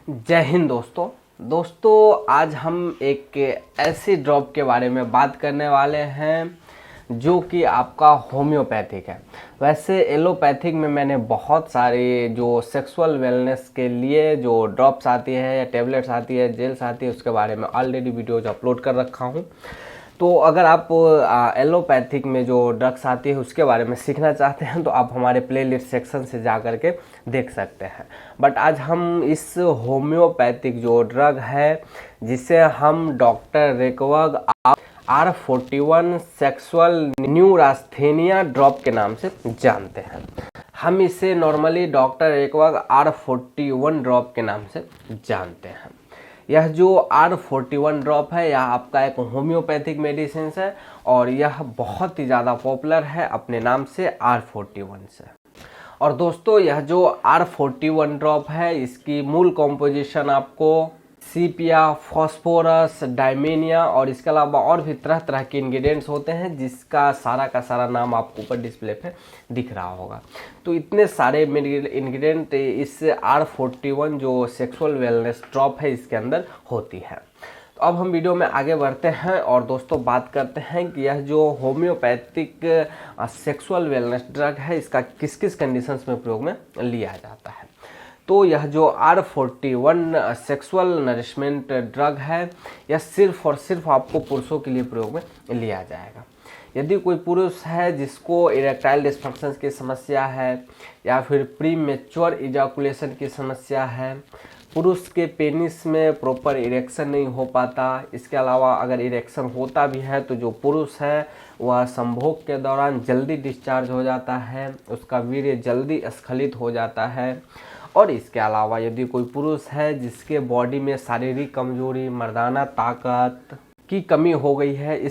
जय हिंद दोस्तों आज हम एक ऐसी ड्रॉप के बारे में बात करने वाले हैं जो कि आपका होम्योपैथिक है। वैसे एलोपैथिक में मैंने बहुत सारे जो सेक्सुअल वेलनेस के लिए जो ड्रॉप्स आती है या टेबलेट्स आती है, जेल्स आती है, उसके बारे में ऑलरेडी वीडियोज अपलोड कर रखा हूँ। तो अगर आप एलोपैथिक में जो ड्रग्स आती है उसके बारे में सीखना चाहते हैं तो आप हमारे प्लेलिस्ट सेक्शन से जा कर के देख सकते हैं। बट आज हम इस होम्योपैथिक जो ड्रग है जिसे हम डॉक्टर रेकवर्ग R41 सेक्सुअल न्यूरास्थेनिया ड्रॉप के नाम से जानते हैं, हम इसे नॉर्मली डॉक्टर रेकवर्ग R41 ड्रॉप के नाम से जानते हैं। यह जो R41 ड्रॉप है यह आपका एक होम्योपैथिक मेडिसिन है और यह बहुत ही ज़्यादा पॉपुलर है अपने नाम से R41 से। और दोस्तों यह जो R41 ड्रॉप है इसकी मूल कॉम्पोजिशन आपको सीपिया, फॉस्फोरस, डायमेनिया और इसके अलावा और भी तरह तरह के इंग्रेडिएंट्स होते हैं जिसका सारा का सारा नाम आपको ऊपर डिस्प्ले पे दिख रहा होगा। तो इतने सारे इंग्रेडिएंट इस R41 जो सेक्सुअल वेलनेस ड्रॉप है इसके अंदर होती है। तो अब हम वीडियो में आगे बढ़ते हैं और दोस्तों बात करते हैं कि यह जो होम्योपैथिक सेक्सुअल वेलनेस ड्रग है इसका किस किस कंडीशंस में प्रयोग में लिया जाता है। तो यह जो R41 सेक्सुअल नरिशमेंट ड्रग है यह सिर्फ और सिर्फ आपको पुरुषों के लिए प्रयोग में लिया जाएगा। यदि कोई पुरुष है जिसको इरेक्टाइल डिस्फंक्शन की समस्या है या फिर प्री मैच्योर इजाकुलेशन की समस्या है, पुरुष के पेनिस में प्रॉपर इरेक्शन नहीं हो पाता, इसके अलावा अगर इरेक्शन होता भी है तो जो पुरुष है वह संभोग के दौरान जल्दी डिस्चार्ज हो जाता है, उसका वीर्य जल्दी स्खलित हो जाता है, और इसके अलावा यदि कोई पुरुष है जिसके बॉडी में शारीरिक कमजोरी, मर्दाना ताकत की कमी हो गई है,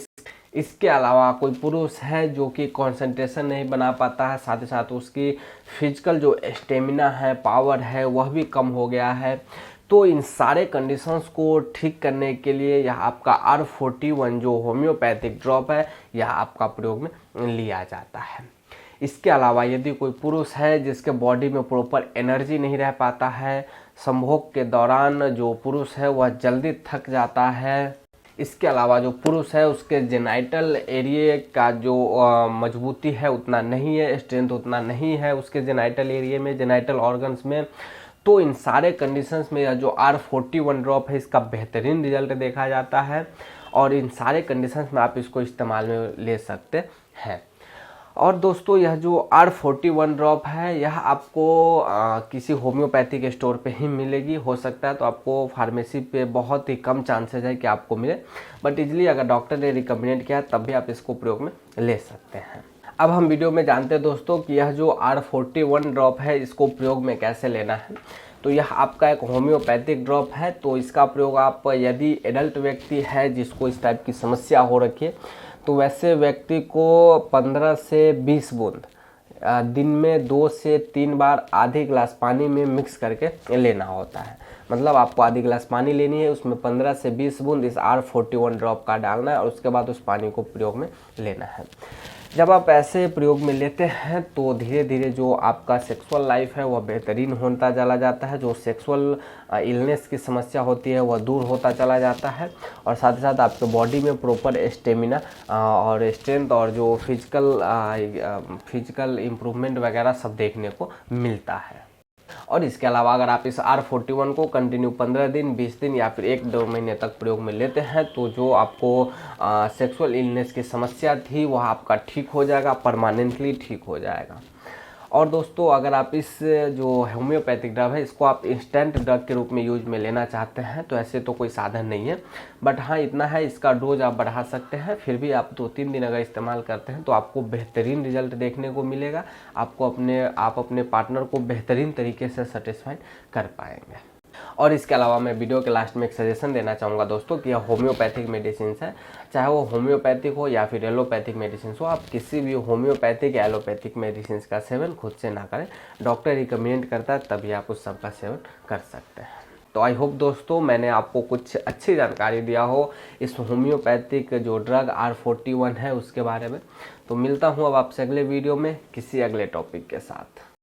इसके अलावा कोई पुरुष है जो कि कंसंट्रेशन नहीं बना पाता है, साथ ही साथ उसकी फिजिकल जो स्टेमिना है, पावर है, वह भी कम हो गया है, तो इन सारे कंडीशंस को ठीक करने के लिए यह आपका R41 जो होम्योपैथिक ड्रॉप है यह आपका प्रयोग में लिया जाता है। इसके अलावा यदि कोई पुरुष है जिसके बॉडी में प्रॉपर एनर्जी नहीं रह पाता है, संभोग के दौरान जो पुरुष है वह जल्दी थक जाता है, इसके अलावा जो पुरुष है उसके जेनाइटल एरिया का जो मजबूती है उतना नहीं है, स्ट्रेंथ उतना नहीं है उसके जेनाइटल एरिया में, जेनाइटल ऑर्गन्स में, तो इन सारे कंडीशंस में यह जो R41 ड्रॉप है इसका बेहतरीन रिजल्ट देखा जाता है और इन सारे कंडीशंस में आप इसको इस्तेमाल में ले सकते हैं। और दोस्तों यह जो R41 ड्रॉप है यह आपको किसी होम्योपैथिक स्टोर पे ही मिलेगी, हो सकता है तो आपको फार्मेसी पे बहुत ही कम चांसेस है कि आपको मिले, बट इजली अगर डॉक्टर ने रिकमेंड किया तब भी आप इसको प्रयोग में ले सकते हैं। अब हम वीडियो में जानते हैं दोस्तों कि यह जो R41 ड्रॉप है इसको प्रयोग में कैसे लेना है। तो यह आपका एक होम्योपैथिक ड्रॉप है, तो इसका प्रयोग आप यदि एडल्ट व्यक्ति है जिसको इस टाइप की समस्या हो रखी है तो वैसे व्यक्ति को 15 से 20 बूंद दिन में 2 से 3 बार आधे गिलास पानी में मिक्स करके लेना होता है। मतलब आपको आधी गिलास पानी लेनी है, उसमें 15 से 20 बूंद इस R41 ड्रॉप का डालना है और उसके बाद उस पानी को प्रयोग में लेना है। जब आप ऐसे प्रयोग में लेते हैं तो धीरे धीरे जो आपका सेक्सुअल लाइफ है वह बेहतरीन होता चला जाता है, जो सेक्सुअल इलनेस की समस्या होती है वह दूर होता चला जाता है और साथ ही साथ आपके बॉडी में प्रॉपर स्टेमिना और स्ट्रेंथ और जो फिजिकल इम्प्रूवमेंट वगैरह सब देखने को मिलता है। और इसके अलावा अगर आप इस R41 को कंटिन्यू 15 दिन, 20 दिन या फिर 1-2 महीने तक प्रयोग में लेते हैं तो जो आपको सेक्सुअल इलनेस की समस्या थी वह आपका ठीक हो जाएगा, परमानेंटली ठीक हो जाएगा। और दोस्तों अगर आप इस जो होम्योपैथिक ड्रग है इसको आप इंस्टेंट ड्रग के रूप में यूज में लेना चाहते हैं तो ऐसे तो कोई साधन नहीं है, बट हाँ इतना है इसका डोज आप बढ़ा सकते हैं। फिर भी आप 2-3 दिन अगर इस्तेमाल करते हैं तो आपको बेहतरीन रिजल्ट देखने को मिलेगा, आप अपने पार्टनर को बेहतरीन तरीके से सेटिस्फाइड कर पाएंगे। और इसके अलावा मैं वीडियो के लास्ट में एक सजेशन देना चाहूँगा दोस्तों कि यह होम्योपैथिक मेडिसिन है, चाहे वो होम्योपैथिक हो या फिर एलोपैथिक मेडिसिन हो, आप किसी भी होम्योपैथिक या एलोपैथिक मेडिसिन का सेवन खुद से ना करें, डॉक्टर रिकमेंड करता है तभी आप उस सब का सेवन कर सकते हैं। तो आई होप दोस्तों मैंने आपको कुछ अच्छी जानकारी दिया हो इस होम्योपैथिक जो ड्रग R41 है उसके बारे में। तो मिलता हूँ अब आपसे अगले वीडियो में किसी अगले टॉपिक के साथ।